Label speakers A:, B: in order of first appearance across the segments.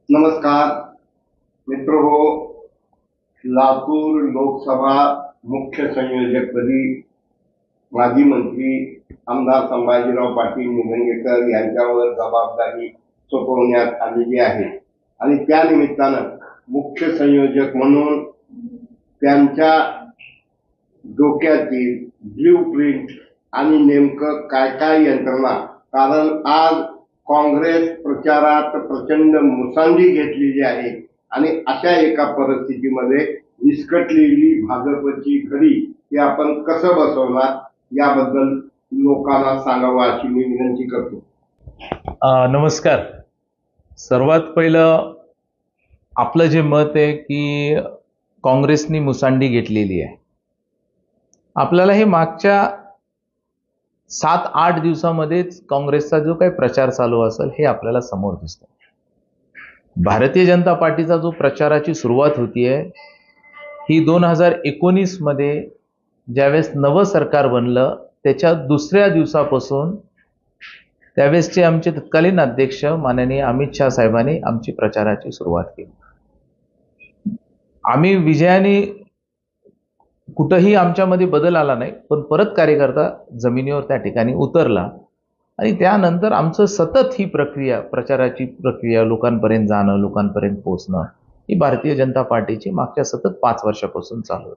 A: नमस्कार मित्रहो. लातूर लोकसभा मुख्य संयोजकपदी माजी मंत्री आमदार संभाजीराव पाटील निलंगेकर यांच्यावर जबाबदारी सोपवण्यात आलेली आहे आणि त्या निमित्तानं मुख्य संयोजक म्हणून त्यांच्या डोक्यातील ब्ल्यूप्रिंट आणि नेमकं काय काय यंत्रणा, कारण आज काँग्रेस प्रचारात प्रचंड मुसंडी घेतलेली आहे आणि अशा एका परिस्थितीमध्ये विस्कटलेली भाजपची घडी हे आपण कसं बसवणार याबद्दल लोकांना सांगावं अशी मी विनंती करतो.
B: नमस्कार. सर्वात पहिलं आपलं जे मत आहे की काँग्रेसनी मुसंडी घेतलेली आहे. आपल्याला हे मागच्या 7-8 दिवसामध्येच काँग्रेसचा जो काही प्रचार चालू असेल हे आपल्याला समोर दिसतं. भारतीय जनता पार्टीचा जो प्रचाराची सुरुवात होतीये ही 2019 मध्ये ज्यावेळेस नवं सरकार बनलं त्याच्या दुसऱ्या दिवसापासून त्यावेळेसचे आमचे तत्कालीन अध्यक्ष माननीय अमित शाह साहेबांनी आमची प्रचाराची सुरुवात केली. आम्ही विजयाने कुठंही आमच्यामध्ये बदल आला नाही, पण परत कार्यकर्ता जमिनीवर त्या ठिकाणी उतरला आणि त्यानंतर आमचं सतत ही प्रक्रिया, प्रचाराची प्रक्रिया, लोकांपर्यंत जाणं, लोकांपर्यंत पोहोचणं ही भारतीय जनता पार्टीची मागच्या सतत 5 वर्षापासून चालू आहे.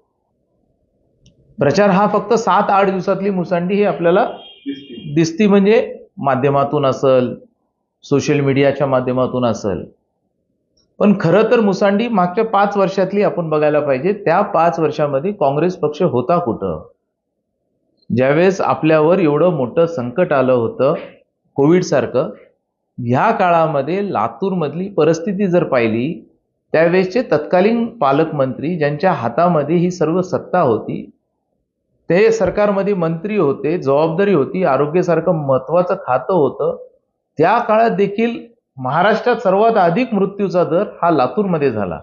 B: प्रचार हा फक्त 7-8 दिवसातली मुसंडी ही आपल्याला दिसती, म्हणजे माध्यमातून असेल, सोशल मीडियाच्या माध्यमातून असेल, पण खरं तर मुसंडी मागच्या 5 वर्षातली आपण बघायला पाहिजे. त्या 5 वर्षामध्ये काँग्रेस पक्ष होता कुठं? ज्यावेळेस आपल्यावर एवढं मोठं संकट आलं होतं कोविड सारखं, ह्या काळामध्ये लातूरमधली परिस्थिती जर पाहिली त्यावेळेसचे तत्कालीन पालकमंत्री ज्यांच्या हातामध्ये ही सर्व सत्ता होती, ते सरकारमध्ये मंत्री होते, जबाबदारी होती, आरोग्यासारखं महत्वाचं खातं होतं, त्या काळात देखील महाराष्ट्रात सर्वात अधिक मृत्यूचा दर हा लातूरमध्ये झाला.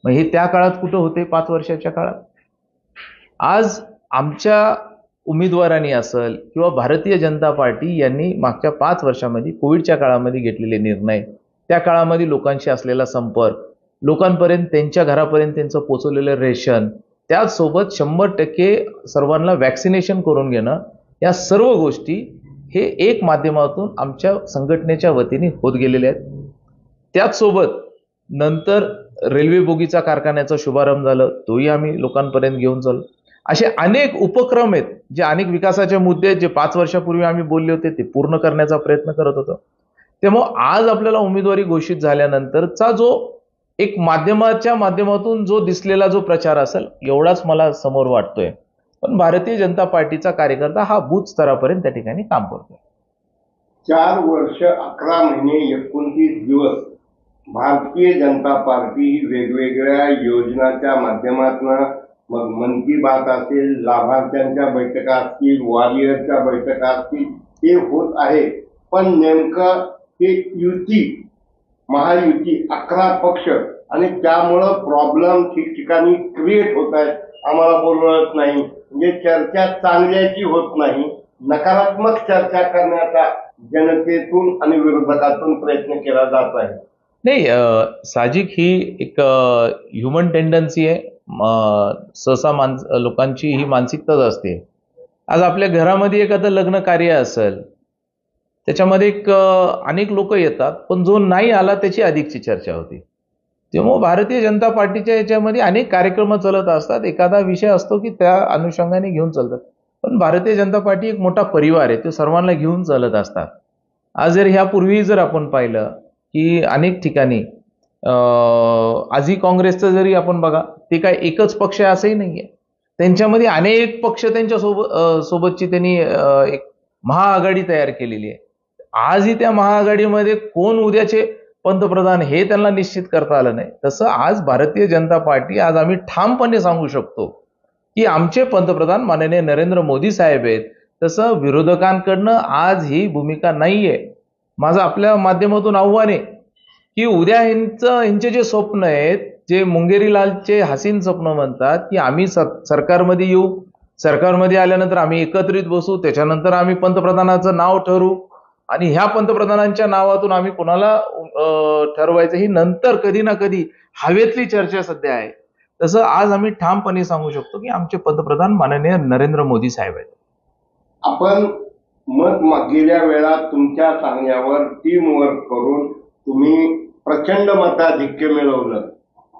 B: मग हे त्या काळात कुठं होते 5 वर्षाच्या काळात? आज आमच्या उमेदवारांनी असेल किंवा भारतीय जनता पार्टी यांनी मागच्या 5 वर्षामध्ये कोविडच्या काळामध्ये घेतलेले निर्णय, त्या काळामध्ये लोकांशी असलेला संपर्क, लोकांपर्यंत त्यांच्या घरापर्यंत त्यांचं पोचवलेलं रेशन, त्याचसोबत 100% सर्वांना वॅक्सिनेशन करून घेणं, या सर्व गोष्टी हे एक माध्यमातून आमच्या संघटनेच्या वतीने होत गेलेले आहेत. त्याचसोबत नंतर रेल्वे बोगीचा कारखान्याचा शुभारंभ झालं, तोही आम्ही लोकांपर्यंत घेऊन चाललो. असे अनेक उपक्रम आहेत जे अनेक विकासाचे मुद्दे जे 5 वर्षापूर्वी आम्ही बोलले होते ते पूर्ण करण्याचा प्रयत्न करत होतो. त्यामुळे आज आपल्याला उमेदवारी घोषित झाल्यानंतरचा जो एक माध्यमाच्या माध्यमातून जो दिसलेला जो प्रचार असेल एवढाच मला समोर वाटतोय, पण भारतीय जनता पार्टीचा कार्यकर्ता हा बूथ स्तरापर्यंत त्या ठिकाणी काम करतोय.
A: 4 वर्ष 11 महिने 29 दिवस भारतीय जनता पार्टी ही वेगवेगळ्या योजनांच्या माध्यमातून, मग मन की बात असेल, लाभार्थ्यांच्या बैठका असतील, वॉरियरच्या बैठका असतील, ते होत आहे. पण नेमकं ते युती, महायुती 11 पक्ष आणि त्यामुळं प्रॉब्लेम ठिकठिकाणी क्रिएट होत आहेत. आम्हाला बोलवत नाही, म्हणजे चर्चा चांगल्याची होत नाही, नकारात्मक चर्चा करण्याचा जनतेतून आणि विरोधकातून प्रयत्न केला जात आहे.
B: नाही, साहजिक ही एक ह्युमन टेंडन्सी आहे. सहसा लोकांची ही मानसिकताच असते. आज आपल्या घरामध्ये एखादं लग्न कार्य असेल त्याच्यामध्ये अनेक लोक येतात, पण जो नाही आला त्याची अधिकची चर्चा होती. त्यामुळे भारतीय जनता पार्टीच्या याच्यामध्ये अनेक कार्यक्रम चालत असतात, एखादा विषय असतो की त्या अनुषंगाने घेऊन चालतात. पण भारतीय जनता पार्टी एक मोठा परिवार आहे, तो सर्वांना घेऊन चालत असतात. आज जर ह्यापूर्वी जर आपण पाहिलं की अनेक ठिकाणी आजही काँग्रेसचं जरी आपण बघा, ते काय एकच पक्ष आहे असंही नाहीये. त्यांच्यामध्ये अनेक पक्ष त्यांच्या सोबतची त्यांनी एक महाआघाडी तयार केलेली आहे. आजही त्या महाआघाडीमध्ये कोण उद्याचे पंतप्रधान हे त्यांना निश्चित करता आलं नाही. तसं आज भारतीय जनता पार्टी, आज आम्ही ठामपणे सांगू शकतो की आमचे पंतप्रधान माननीय नरेंद्र मोदी साहेब आहेत. तसं विरोधकांकडनं आज ही भूमिका नाहीये. माझं आपल्या माध्यमातून आव्हान आहे की उद्या ह्यांचे जे स्वप्न आहेत, जे मुंगेरीलालचे हसीन स्वप्न म्हणतात की आम्ही सरकारमध्ये येऊ, सरकारमध्ये आल्यानंतर आम्ही एकत्रित बसू, त्याच्यानंतर आम्ही पंतप्रधानाचं नाव ठरवू, आणि ह्या पंतप्रधानांच्या नावातून आम्ही कोणाला ठरवायचं ही नंतर कधी ना कधी हवेतली चर्चा सध्या आहे. तसं आज आम्ही ठामपणे सांगू शकतो की आमचे पंतप्रधान माननीय नरेंद्र मोदी साहेब आहेत.
A: आपण गेल्या वेळा तुमच्या सांगण्यावर टीम वर्क करून तुम्ही प्रचंड मताधिक्य मिळवलं,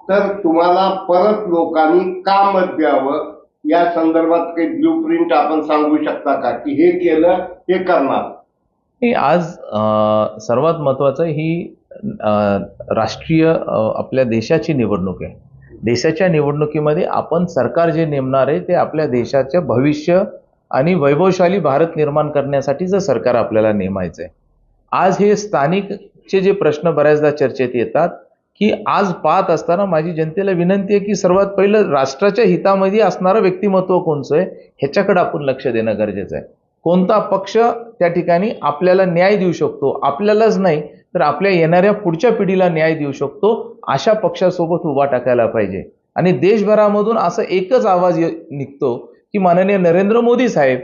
A: तर तुम्हाला परत लोकांनी का मत द्यावं या संदर्भात काही ब्लूप्रिंट आपण सांगू शकता का की हे केलं हे करणार?
B: आज सर्वात महत्वाचं ही राष्ट्रीय आपल्या देशाची निवडणूक आहे. देशाच्या निवडणुकीमध्ये आपण सरकार जे नेमणार आहे ते आपल्या देशाचे भविष्य आणि वैभवशाली भारत निर्माण करण्यासाठीचं सरकार आपल्याला नेमायचं आहे. आज हे स्थानिकचे जे प्रश्न बऱ्याचदा चर्चेत येतात की आज पाहत असताना माझी जनतेला विनंती आहे की सर्वात पहिलं राष्ट्राच्या हितामध्ये असणारं व्यक्तिमत्व कोणचं आहे ह्याच्याकडे आपण लक्ष देणं गरजेचं आहे. कोणता पक्ष त्या ठिकाणी आपल्याला न्याय देऊ शकतो, आपल्यालाच नाही तर आपल्या येणाऱ्या पुढच्या पिढीला न्याय देऊ शकतो, अशा पक्षासोबत उभा टाकायला पाहिजे. आणि देशभरामधून असं एकच आवाज निघतो की माननीय नरेंद्र मोदी साहेब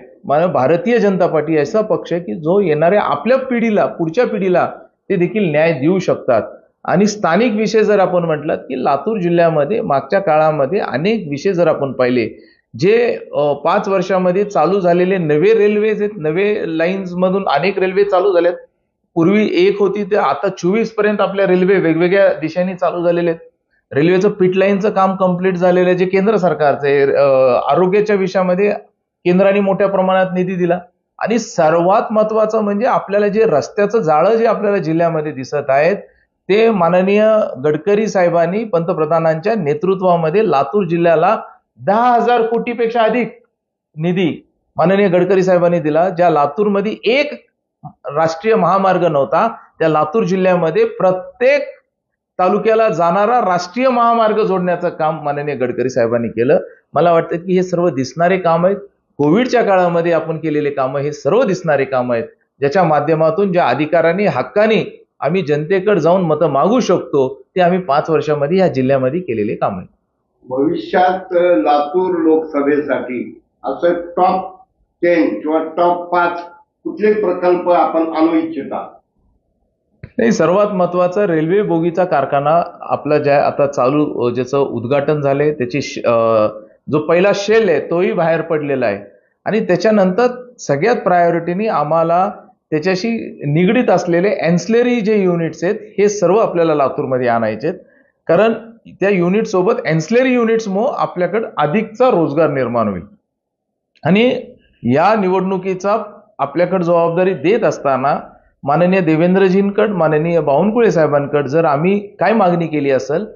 B: भारतीय जनता पार्टी असा पक्ष आहे की जो येणाऱ्या आपल्या पिढीला पुढच्या पिढीला ते देखील न्याय देऊ शकतात. आणि स्थानिक विषय जर आपण म्हटलं की लातूर जिल्ह्यामध्ये मागच्या काळामध्ये अनेक विषय जर आपण पाहिले, जे 5 वर्षामध्ये चालू झालेले नवे रेल्वेज आहेत, नवे लाईन्स मधून अनेक रेल्वे चालू झाल्यात. पूर्वी एक होती ते आता 24 पर्यंत आपल्या रेल्वे वेगवेगळ्या दिशांनी चालू झालेले आहेत. रेल्वेचं पिट लाईनचं काम कंप्लीट झालेलं आहे जे केंद्र सरकारचं आहे. आरोग्याच्या विषयामध्ये केंद्राने मोठ्या प्रमाणात निधी दिला. आणि सर्वात महत्वाचं म्हणजे आपल्याला जे रस्त्याचं जाळं जे आपल्याला जिल्ह्यामध्ये दिसत आहेत ते माननीय गडकरी साहेबांनी पंतप्रधानांच्या नेतृत्वामध्ये लातूर जिल्ह्याला 10,000 कोटीपेक्षा अधिक निधी माननीय गडकरी साहेबांनी दिला. ज्या लातूरमध्ये एक राष्ट्रीय महामार्ग नव्हता त्या लातूर जिल्ह्यामध्ये प्रत्येक तालुक्याला जाणारा राष्ट्रीय महामार्ग जोडण्याचं काम माननीय गडकरी साहेबांनी केलं. मला वाटतं की हे सर्व दिसणारे काम आहेत. कोविडच्या काळामध्ये आपण केलेले कामं हे सर्व दिसणारे काम आहेत ज्याच्या माध्यमातून ज्या अधिकारांनी हक्काने आम्ही जनतेकडे जाऊन मतं मागू शकतो ते आम्ही 5 वर्षामध्ये या जिल्ह्यामध्ये केलेले काम आहे.
A: भविष्यात लातूर लोकसभेसाठी असं टॉप 10 किंवा टॉप 5 कुठले प्रकल्प आपण आणू इच्छिता?
B: नाही, सर्वात महत्वाचं रेल्वे बोगीचा कारखाना आपला ज्या आता चालू ज्याचं उद्घाटन झालंय त्याची जो पहिला शेल आहे तोही बाहेर पडलेला आहे. आणि त्याच्यानंतर सगळ्यात प्रायोरिटीने आम्हाला त्याच्याशी निगडीत असलेले अँसिलरी जे युनिट्स आहेत हे सर्व आपल्याला लातूरमध्ये आणायचे आहेत. कारण त्या युनिट सोबत अँसिलरी युनिट्समुळे आपल्याकडे अधिकचा रोजगार निर्माण होईल. आणि या निवडणुकीचा आपल्याकडे जबाबदारी देत असताना माननीय देवेंद्रजींकडे माननीय बावनकुळे साहेबांकडे जर आम्ही काय मागणी केली असेल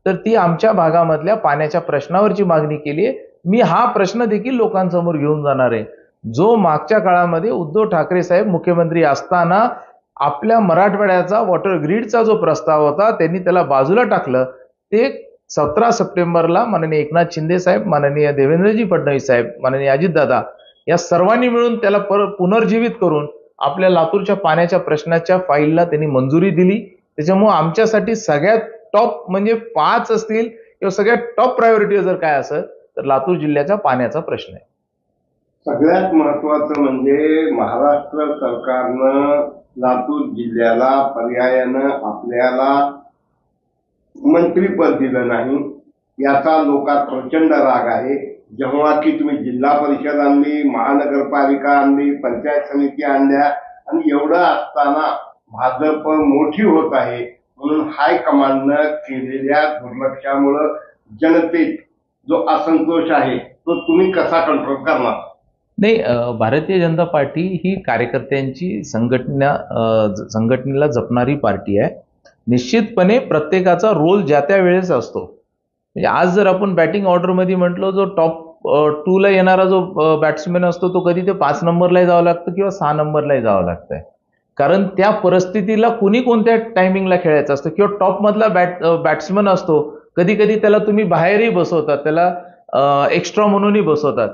B: तर ती आमच्या भागामधल्या पाण्याच्या प्रश्नावरची मागणी केली आहे. मी हा प्रश्न देखील लोकांसमोर घेऊन जाणार आहे. जो मागच्या काळामध्ये उद्धव ठाकरे साहेब मुख्यमंत्री असताना आपल्या मराठवाड्याचा वॉटर ग्रीडचा जो प्रस्ताव होता त्यांनी त्याला बाजूला टाकलं. ते 17 सप्टेंबरला माननीय एकनाथ शिंदे साहेब, माननीय देवेंद्रजी फडणवीस साहेब, माननीय अजितदादा या सर्वांनी मिळून त्याला पुनर्जीवित करून आपल्या लातूरच्या पाण्याच्या प्रश्नाच्या फाईलला त्यांनी मंजुरी दिली. त्याच्यामुळे आमच्यासाठी सगळ्यात टॉप म्हणजे 5 असतील किंवा सगळ्यात टॉप प्रायोरिटी जर काय असेल तर लातूर जिल्ह्याचा पाण्याचा प्रश्न आहे.
A: सगळ्यात महत्वाचं म्हणजे महाराष्ट्र सरकारनं लातूर जिल्ह्याला पर्यायानं आपल्याला मंत्रीपद दिलं नाही याचा लोकात प्रचंड राग आहे. जेव्हा की तुम्ही जिल्हा परिषद आणली, महानगरपालिका आणली, पंचायत समिती आणल्या आणि एवढं असताना भाजप मोठी होत आहे म्हणून हायकमांडनं केलेल्या दुर्लक्षामुळं जनतेत जो असंतोष आहे तो तुम्ही कसा कंट्रोल करणार?
B: नाही, भारतीय जनता पार्टी ही कार्यकर्त्यांची संघटनेला जपणारी पार्टी आहे. निश्चितपणे प्रत्येकाचा रोल ज्या त्या वेळेस असतो. म्हणजे आज जर आपण बॅटिंग ऑर्डरमध्ये म्हटलं जो टॉप 2 ला येणारा जो बॅट्समॅन असतो तो कधी ते 5 नंबरलाही जावं लागतं किंवा 6 नंबरलाही जावं लागतंय. कारण त्या परिस्थितीला कुणी कोणत्या टायमिंगला खेळायचं असतं किंवा टॉप मधला बॅट्समन असतो कधी कधी त्याला तुम्ही बाहेरही बसवतात, त्याला एक्स्ट्रा म्हणूनही बसवतात.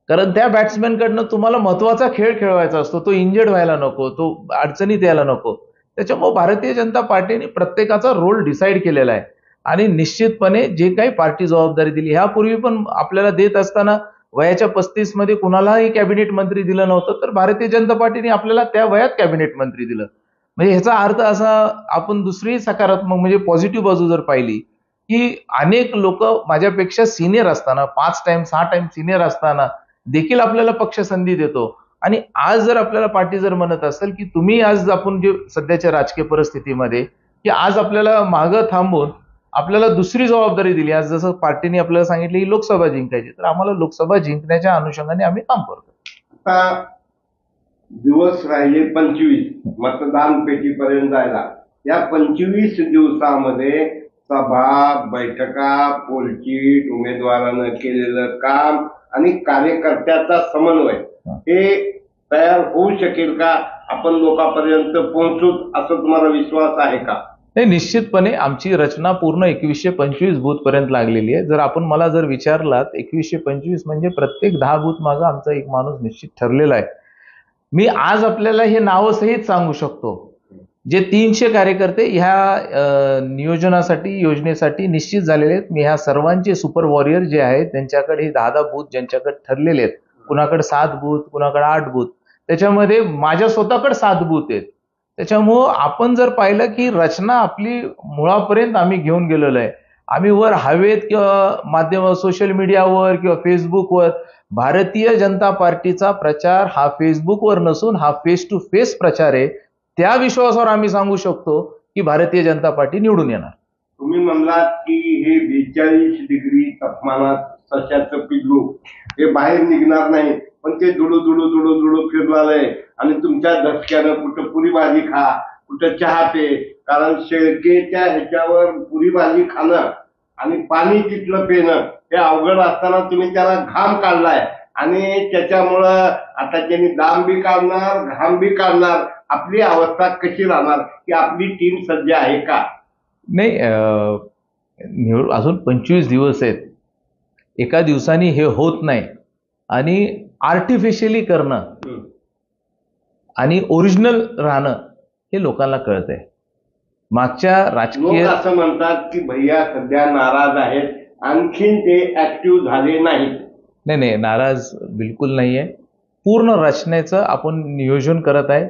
B: कारण त्या बॅट्समॅनकडनं तुम्हाला महत्वाचा खेळ खेळवायचा असतो, तो इंजर्ड व्हायला नको, तो अडचणीत यायला नको. त्याच्यामुळे भारतीय जनता पार्टीने प्रत्येकाचा रोल डिसाईड केलेला आहे. आणि निश्चितपणे जे काही पार्टी जबाबदारी दिली ह्यापूर्वी पण आपल्याला देत असताना वयाच्या 35 मध्ये कुणालाही कॅबिनेट मंत्री दिलं नव्हतं, तर भारतीय जनता पार्टीने आपल्याला त्या वयात कॅबिनेट मंत्री दिलं. म्हणजे ह्याचा अर्थ असा, आपण दुसरी सकारात्मक म्हणजे पॉझिटिव्ह बाजू जर पाहिली, की अनेक लोक माझ्यापेक्षा सिनियर असताना, 5 टाइम 6 टाइम सिनियर असताना देखील आपल्याला पक्ष संधी देतो. आणि आज जर आपल्याला पार्टी जर म्हणत असेल की तुम्ही आज आपण जे सध्याच्या राजकीय परिस्थितीमध्ये, की आज आपल्याला मागं थांबून आपल्याला दुसरी जबाबदारी दिली, आज जसं पार्टीने आपल्याला सांगितलं की लोकसभा जिंकायची, तर आम्हाला लोकसभा जिंकण्याच्या अनुषंगाने आम्ही काम करतो.
A: आता दिवस राहिले 25 मतदान पेटीपर्यंत जायला. या 25 दिवसामध्ये सभा, बैठका, पोलचीट, उमेदवारानं केलेलं काम आणि कार्यकर्त्याचा समन्वय हे तयार होऊ शकेल का? आपण लोकांपर्यंत पोहोचू असं तुम्हाला विश्वास आहे का?
B: नाही, निश्चितपणे आमची रचना पूर्ण 2125 बूथ पर्यंत लागलेली आहे. जर आपण मला जर विचारलात, 2125 म्हणजे प्रत्येक 10 बूथ मागं आमचा एक माणूस निश्चित ठरलेला आहे. मी आज आपल्याला हे नावं सहित सांगू शकतो. जे 300 कार्यकर्ते ह्या नियोजनासाठी, योजनेसाठी निश्चित झालेले आहेत. मी ह्या सर्वांचे सुपर वॉरियर जे आहेत त्यांच्याकडे हे 10 बूथ ज्यांच्याकडे ठरलेले आहेत, कुणाकडे 7 बूथ, कुणाकडे 8 बूथ, त्याच्यामध्ये माझ्या स्वतःकडे 7 बूथ आहेत. त्याच्यामुळं आपण जर पाहिलं की रचना आपली मुळापर्यंत आम्ही घेऊन गेलेलो आहे. आम्ही वर हवेत किंवा माध्यम सोशल मीडियावर किंवा फेसबुकवर भारतीय जनता पार्टीचा प्रचार हा फेसबुकवर नसून हा फेस टू फेस प्रचार आहे. त्या विश्वासावर आम्ही सांगू शकतो की भारतीय जनता पार्टी निवडून येणार.
A: तुम्ही म्हणलात की हे 42 डिग्री तापमानात सशाचं पिल्लू हे बाहेर निघणार नाही, पण ते दुडू फिरलाय आणि तुमच्या धसक्यानं कुठं पुरी भाजी खा, कुठं चहा पे. कारण शेळकेच्या ह्याच्यावर पुरी भाजी खाणं आणि पाणी तिथलं पिणं हे अवघड असताना तुम्ही त्याला घाम काढलाय आणि त्याच्यामुळं आता त्यांनी दाम बी काढणार, घाम बी काढणार. आपली अवस्था कशी राहणार की आपली टीम सज्ज आहे का?
B: नाही, अजून 25 दिवस आहेत. एका दिवसाने हे होत नाही. आणि आर्टिफिशियली करणं आणि ओरिजिनल राहणं हे लोकांना कळतंय. मागच्या राजकीय
A: लोक असं म्हणतात की भैया सध्या नाराज आहेत, आणखीन ते ऍक्टिव्ह झाले नाहीत.
B: नाही, नाराज बिलकुल नाहीये. पूर्ण रचनेचं आपण नियोजन करत आहे.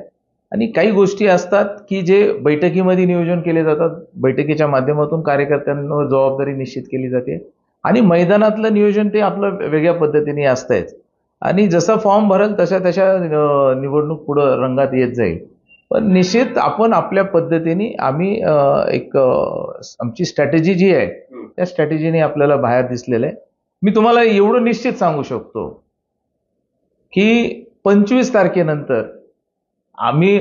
B: आणि काही गोष्टी असतात की जे बैठकीमध्ये नियोजन केले जातात, बैठकीच्या माध्यमातून कार्यकर्त्यांवर जबाबदारी निश्चित केली जाते. आणि मैदानातलं नियोजन ते आपलं वेगळ्या पद्धतीने असतंच. आणि जसा फॉर्म भरेल तशा निवडणूक पुढं रंगात येत जाईल. पण निश्चित आपण आपल्या पद्धतीने आम्ही आमची स्ट्रॅटेजी जी आहे त्या स्ट्रॅटेजीने आपल्याला बाहेर दिसलेलं आहे. मी तुम्हाला एवढं निश्चित सांगू शकतो की 25 तारखेनंतर आम्ही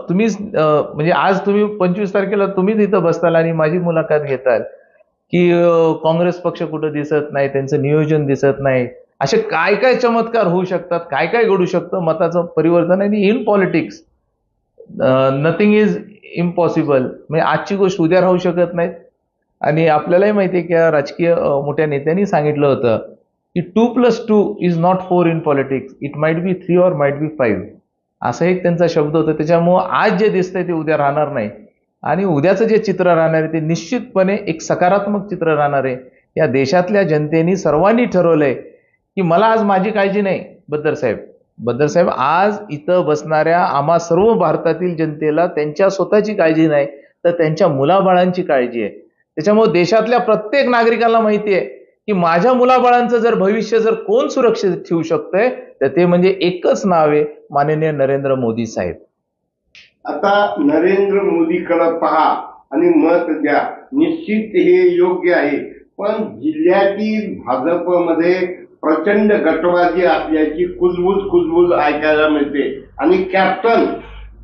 B: तुम्ही म्हणजे आज तुम्ही 25 तारखेला तुम्ही तिथं बसताल आणि माझी मुलाखत घेताल की काँग्रेस पक्ष कुठं दिसत नाही, त्यांचं नियोजन दिसत नाही, असे काय काय चमत्कार होऊ शकतात, काय काय घडू शकतं मताचं परिवर्तन. आणि in politics nothing is impossible. म्हणजे आजची गोष्ट उद्या राहू शकत नाहीत. आणि आपल्यालाही माहिती आहे की राजकीय मोठ्या नेत्यांनी सांगितलं होतं की 2+2 is not 4 in politics, it might be 3 or might be 5. असं एक त्यांचा शब्द होता. त्याच्यामुळं आज जे दिसतंय ते उद्या राहणार नाही. आणि उद्याचं जे चित्र राहणार आहे ते निश्चितपणे एक सकारात्मक चित्र राहणार आहे. या देशातल्या जनतेने सर्वांनी ठरवलंय की मला आज माझी काळजी नाही. बद्दर साहेब आज इथं बसणाऱ्या आम्हा सर्व भारतातील जनतेला त्यांच्या स्वतःची काळजी नाही, तर त्यांच्या मुलाबाळांची काळजी आहे. त्याच्यामुळे देशातल्या प्रत्येक नागरिकाला माहिती आहे की माझ्या मुलाबाळांचं जर भविष्य जर कोण सुरक्षित ठेवू शकतंय तर ते म्हणजे एकच नाव आहे, माननीय नरेंद्र मोदी साहेब.
A: आता नरेंद्र मोदीकडे पहा आणि मत द्या. निश्चित हे योग्य आहे. पण जिल्ह्यातील भाजपमध्ये प्रचंड गटबाजी असल्याची कुजबूज ऐकायला मिळते. आणि कॅप्टन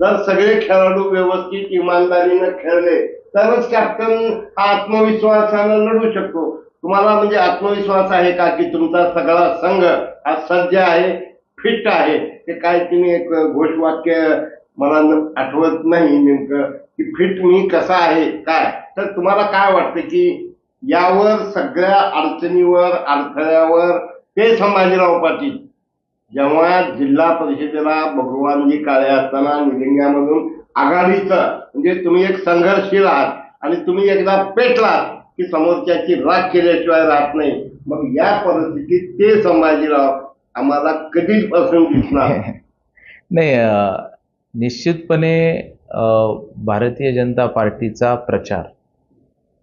A: जर सगळे खेळाडू व्यवस्थित इमानदारीनं खेळले तरच कॅप्टन आत्मविश्वासानं लढू शकतो. तुम्हाला म्हणजे आत्मविश्वास आहे का की तुमचा सगळा संघ हा सज्ज आहे, फिट आहे? ते काय तुम्ही एक घोषवाक्य मला आठवत नाही नेमकं की फिट मी कसा आहे काय, तर तुम्हाला काय वाटतं की यावर सगळ्या अडचणीवर अडथळ्यावर ते संभाजीराव पाटील जेव्हा जिल्हा परिषदेला भगवानजी काळे असताना निलंग्यामधून आघाडीचं म्हणजे तुम्ही एक संघर्षशील आहात आणि तुम्ही एकदा पेटलात की समोरच्याची राग केल्याशिवाय राहत नाही. मग या परिस्थितीत ते संभाजीराव आम्हाला कधीच पसंत दिसणार
B: नाही. निश्चितपणे भारतीय जनता पार्टीचा प्रचार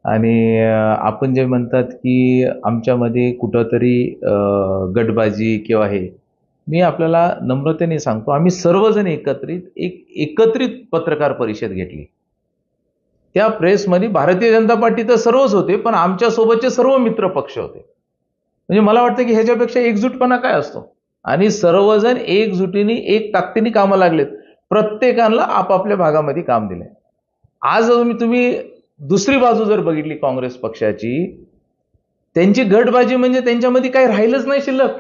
B: आणि आपण जे म्हणतात की आमच्यामध्ये कुठंतरी गटबाजी किंवा हे, मी आपल्याला नम्रतेने सांगतो, आम्ही सर्वजण एकत्रित पत्रकार परिषद घेतली. त्या प्रेसमध्ये भारतीय जनता पार्टी तर सर्वच होते, पण आमच्या सोबतचे सर्व मित्र पक्ष होते. म्हणजे मला वाटतं की ह्याच्यापेक्षा एकजूटपणा काय असतो. आणि सर्वजण एकजुटीने एक ताकदीने कामं लागलेत. प्रत्येकाला आपापल्या भागामध्ये काम दिलंय. आज तुम्ही दुसरी बाजू जर बघितली काँग्रेस पक्षाची, त्यांची गटबाजी म्हणजे त्यांच्यामध्ये काही राहिलंच नाही शिल्लक.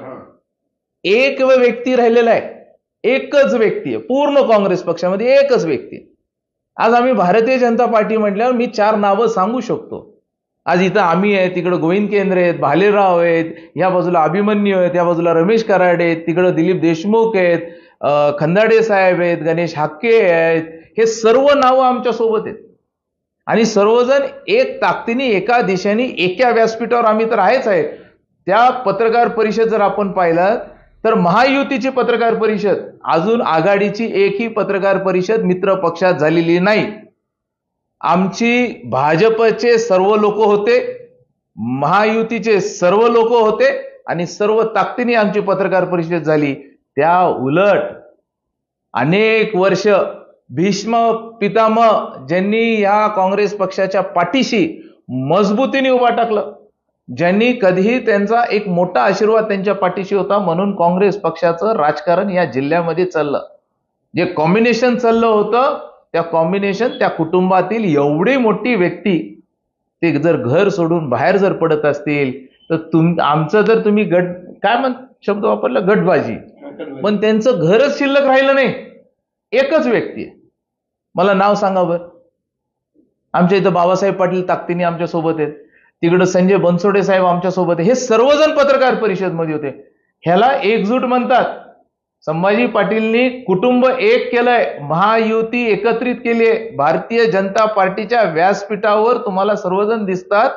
B: एक व्यक्ती राहिलेला आहे, एकच व्यक्ती आहे पूर्ण काँग्रेस पक्षामध्ये, एकच व्यक्ती. आज आम्ही भारतीय जनता पार्टी म्हटल्यावर मी 4 नावं सांगू शकतो. आज इथं आम्ही आहेत, तिकडे गोविंद केंद्रे आहेत, भालेराव आहेत, या बाजूला अभिमन्यू आहेत, या बाजूला रमेश कराड आहेत, तिकडे दिलीप देशमुख आहेत, खंदाडे साहेब आहेत, गणेश हाके आहेत. हे सर्व नावं आमच्या सोबत आहेत आणि सर्वजण एक ताकदीने एका दिशेने एका व्यासपीठावर आम्ही तर आहेच आहे. त्या पत्रकार परिषद जर आपण पाहिलं तर महायुतीची पत्रकार परिषद, अजून आघाडीची एकही पत्रकार परिषद मित्र पक्षात झालेली नाही. आमची भाजपचे सर्व लोक होते, महायुतीचे सर्व लोक होते आणि सर्व ताकदीने आमची पत्रकार परिषद झाली. त्या उलट अनेक वर्ष भीष्म पितामह ज्यांनी या काँग्रेस पक्षाच्या पाठीशी मजबूतीने उभा टाकलं, ज्यांनी कधीही त्यांचा एक मोठा आशीर्वाद त्यांच्या पाठीशी होता, म्हणून काँग्रेस पक्षाचं राजकारण या जिल्ह्यामध्ये चाललं. जे कॉम्बिनेशन चाललं होतं, त्या कॉम्बिनेशन, त्या कुटुंबातील एवढी मोठी व्यक्ती ते जर घर सोडून बाहेर जर पडत असतील तर आमचं जर तुम्ही काय शब्द वापरला, गटबाजी, पण त्यांचं घरच शिल्लक राहिलं नाही. एकच व्यक्ती आहे. मला नाव सांगा बरं. आमच्या इथं बाबासाहेब पाटील ताकदीने आमच्या सोबत आहेत, तिकडं संजय बनसोडे साहेब आमच्या सोबत आहे. हे सर्वजण पत्रकार परिषद मध्ये होते. ह्याला एकजूट म्हणतात. संभाजी पाटीलनी कुटुंब एक केलंय, महायुती एकत्रित केली आहे. भारतीय जनता पार्टीच्या व्यासपीठावर तुम्हाला सर्वजण दिसतात.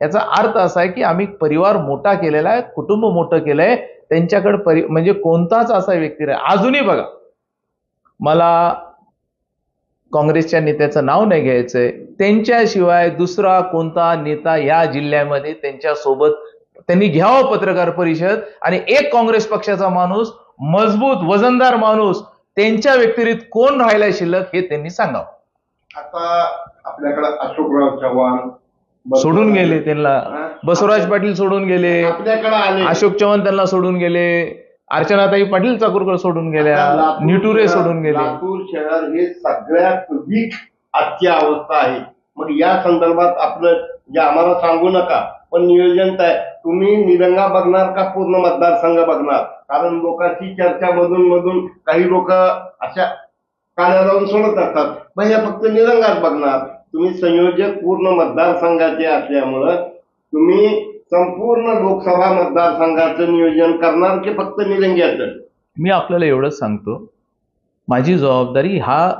B: याचा अर्थ असा आहे की आम्ही परिवार मोठा केलेला आहे, कुटुंब मोठं केलंय. त्यांच्याकडे म्हणजे कोणताच असा व्यक्ती नाही. अजूनही बघा, मला काँग्रेसच्या नेत्याचं नाव नाही घ्यायचंय, त्यांच्याशिवाय दुसरा कोणता नेता या जिल्ह्यामध्ये त्यांच्यासोबत त्यांनी घ्यावं पत्रकार परिषद, आणि एक काँग्रेस पक्षाचा माणूस, मजबूत वजनदार माणूस, त्यांच्या व्यतिरिक्त कोण राहिलाय शिल्लक हे त्यांनी सांगावं.
A: आता आपल्याकडे अशोकराव चव्हाण
B: सोडून गेले, त्यांना बसवराज पाटील सोडून गेले,
A: आपल्याकडे आले,
B: अशोक चव्हाण त्यांना सोडून गेले, अर्चनाताई पाटील चाकूरकर सोडून गेल्या, निटुरे सोडून गेले.
A: लातूर शहर हे सगळ्यात वीक आजची अवस्था आहे. मग या संदर्भात आपलं जे आम्हाला सांगू नका, पण नियोजन काय, तुम्ही निलंगा बघणार का पूर्ण मतदारसंघ बघणार? कारण लोकांची चर्चा मधून काही लोक अशा काळ्या लावून सोडत असतात, भैया फक्त निलंगाच बघणार. तुम्ही संयोजक पूर्ण मतदारसंघाचे असल्यामुळं तुम्ही संपूर्ण लोकसभा मतदारसंघाचं नियोजन करणार की फक्त निलंग्याचं?
B: मी आपल्याला एवढंच सांगतो, माझी जबाबदारी हा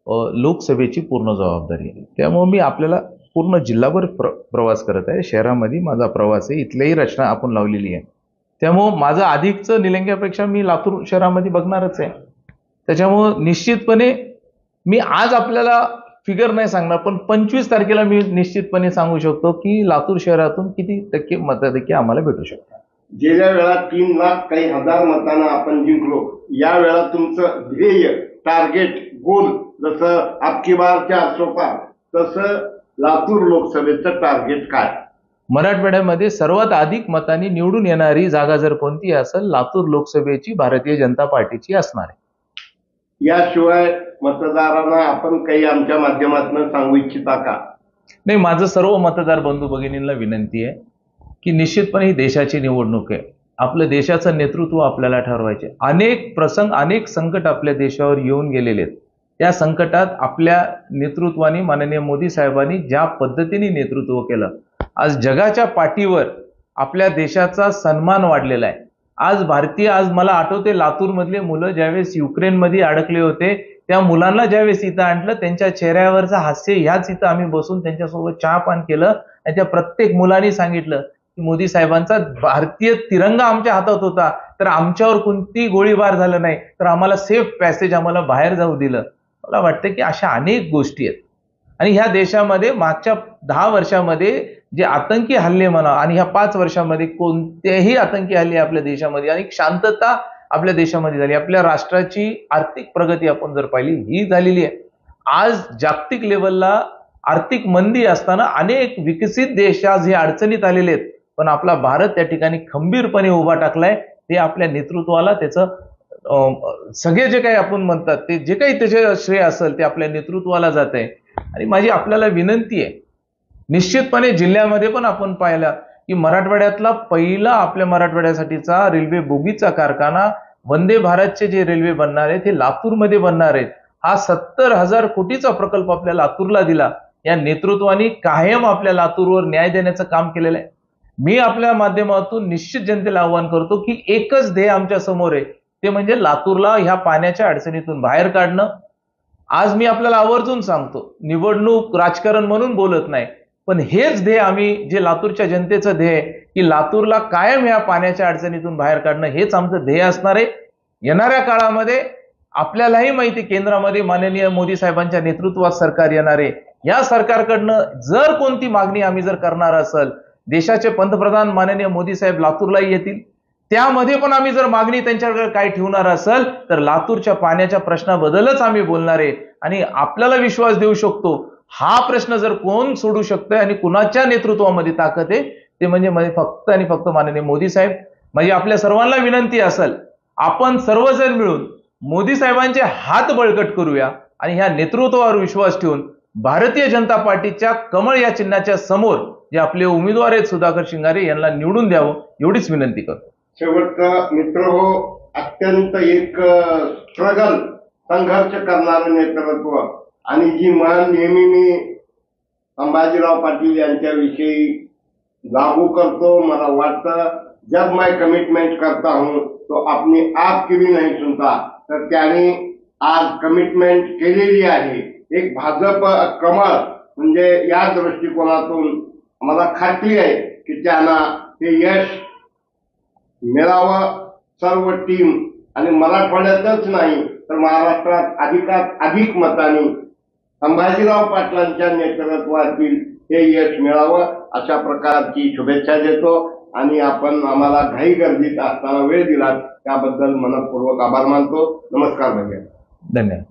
B: लोकसभेची पूर्ण जबाबदारी आहे. त्यामुळे मी आपल्याला पूर्ण जिल्हाभर प्रवास करत आहे. शहरामध्ये माझा प्रवास आहे, इथल्याही रचना आपण लावलेली आहे. त्यामुळं माझं अधिकचं निलंग्यापेक्षा मी लातूर शहरामध्ये बघणारच आहे. त्याच्यामुळं निश्चितपणे मी आज आपल्याला फिगर नाही सांगणार, पण 25 तारखेला मी निश्चितपणे सांगू शकतो की लातूर शहरातून किती टक्के मताधिक्य आम्हाला भेटू शकतात.
A: गेल्या वेळा 3 लाख काही हजार मतांना आपण जिंकलो. या वेळा तुमचं ध्येय, टार्गेट, गोल, जसं आपकी बार 400 पार, तसं लातूर लोकसभेचं टार्गेट काय?
B: मराठवाड्यामध्ये सर्वात अधिक मतांनी निवडून येणारी जागा जर कोणती असेल, लातूर लोकसभेची भारतीय जनता पार्टीची असणार आहे.
A: याशिवाय मतदारांना आपण काही आमच्या माध्यमातून सांगू इच्छिता का?
B: नाही, माझं सर्व मतदार बंधू भगिनींना विनंती आहे की निश्चितपणे ही देशाची निवडणूक आहे. आपलं देशाचं नेतृत्व आपल्याला ठरवायचे. अनेक प्रसंग, अनेक संकट आपल्या देशावर येऊन गेलेले आहेत. त्या संकटात आपल्या नेतृत्वाने, माननीय मोदी साहेबांनी ज्या पद्धतीने नेतृत्व केलं, आज जगाच्या पाठीवर आपल्या देशाचा सन्मान वाढलेला आहे. आज मला आठवते लातूरमधले मुलं ज्यावेळेस युक्रेनमध्ये अडकले होते, त्या मुलांना ज्यावेळेस इथं आणलं त्यांच्या चेहऱ्यावरचं हास्य ह्याच इथं आम्ही बसून त्यांच्यासोबत चहापान केलं आणि त्या प्रत्येक मुलांनी सांगितलं की मोदी साहेबांचा भारतीय तिरंगा आमच्या हातात होता तर आमच्यावर कोणती गोळीबार झाला नाही तर आम्हाला सेफ पॅसेज आम्हाला बाहेर जाऊ दिलं. मला वाटतं की अशा अनेक गोष्टी आहेत आणि ह्या देशामध्ये मागच्या 10 वर्षामध्ये जे आतंकी हल्ले म्हणा आणि ह्या 5 वर्षामध्ये कोणतेही आतंकी हल्ले आपल्या देशामध्ये आणि शांतता आपल्या देशामध्ये झाली. आपल्या राष्ट्राची आर्थिक प्रगती आपण जर पाहिली ही झालेली आहे. आज जागतिक लेवलला आर्थिक मंदी असताना अनेक विकसित देश आज हे अडचणीत आलेले आहेत पण आपला भारत त्या ठिकाणी खंबीरपणे उभा टाकलाय. ते आपल्या नेतृत्वाला त्याचं सगळे जे काही आपण म्हणतात ते जे काही त्याचे श्रेय असेल ते आपल्या नेतृत्वाला जात आहे. आणि माझी आपल्याला विनंती आहे निश्चितपणे जिल्ह्यामध्ये पण आपण पाहिलं की मराठवाड्यातला पहिला आपल्या मराठवाड्यासाठीचा रेल्वे बोगीचा कारखाना वंदे भारतचे जे रेल्वे बनणार आहेत हे लातूरमध्ये बनणार आहेत. हा 70,000 कोटीचा प्रकल्प आपल्या लातूरला दिला. या नेतृत्वाने कायम आपल्या लातूरवर न्याय देण्याचं काम केलेलं आहे. मी आपल्या माध्यमातून निश्चित जनतेला आवाहन करतो की एकच ध्येय आमच्या समोर आहे ते म्हणजे लातूरला ह्या पाण्याच्या अडचणीतून बाहेर काढणं. आज मी आपल्याला आवर्जून सांगतो निवडणूक राजकारण म्हणून बोलत नाही पण हेच ध्येय आम्ही जे लातूरच्या जनतेचं ध्येय की लातूरला कायम ह्या पाण्याच्या अडचणीतून बाहेर काढणं हेच आमचं ध्येय असणार आहे. येणाऱ्या काळामध्ये आपल्यालाही माहिती केंद्रामध्ये माननीय मोदी साहेबांच्या नेतृत्वात सरकार येणार आहे. या सरकारकडनं जर कोणती मागणी आम्ही जर करणार असेल देशाचे पंतप्रधान माननीय मोदी साहेब लातूरलाही येतील त्यामध्ये पण आम्ही जर मागणी त्यांच्याकडे काय ठेवणार असेल तर लातूरच्या पाण्याच्या प्रश्नाबद्दलच आम्ही बोलणार आहे. आणि आपल्याला विश्वास देऊ शकतो हा प्रश्न जर कोण सोडू शकतोय आणि कुणाच्या नेतृत्वामध्ये ताकद आहे ते म्हणजे फक्त आणि फक्त माननीय मोदी साहेब. म्हणजे आपल्या सर्वांना विनंती असेल आपण सर्वजण मिळून मोदी साहेबांचे हात बळकट करूया आणि ह्या नेतृत्वावर विश्वास ठेवून भारतीय जनता पार्टीच्या कमळ या चिन्हाच्या समोर जे आपले उमेदवार आहेत सुधाकर शिंगारे यांना निवडून द्यावं एवढीच विनंती करतो.
A: शेवटचं मित्र हो अत्यंत एक स्ट्रगल संघर्ष करणारं नेतृत्व आणि जी मान नेहमी मी संभाजीराव पाटील यांच्याविषयी लागू करतो. मला वाटतं जब मैं कमिटमेंट करता हूं तो अपने आप की भी नहीं सुनता तर त्याने आज कमिटमेंट केलेली आहे. एक भाजप कमळ म्हणजे या दृष्टिकोनातून मला खात्री आहे की त्यांना ते यश मिळावं. सर्व टीम आणि मराठवाड्यातच नाही तर महाराष्ट्रात अधिकात अधिक मतांनी संभाजीराव पाटलांच्या नेतृत्वातील हे यश मिळावं अशा प्रकारची शुभेच्छा देतो. आणि आपण आम्हाला घाई गर्दीत असताना वेळ दिलात त्याबद्दल मनपूर्वक आभार मानतो. नमस्कार भैया.
B: धन्यवाद.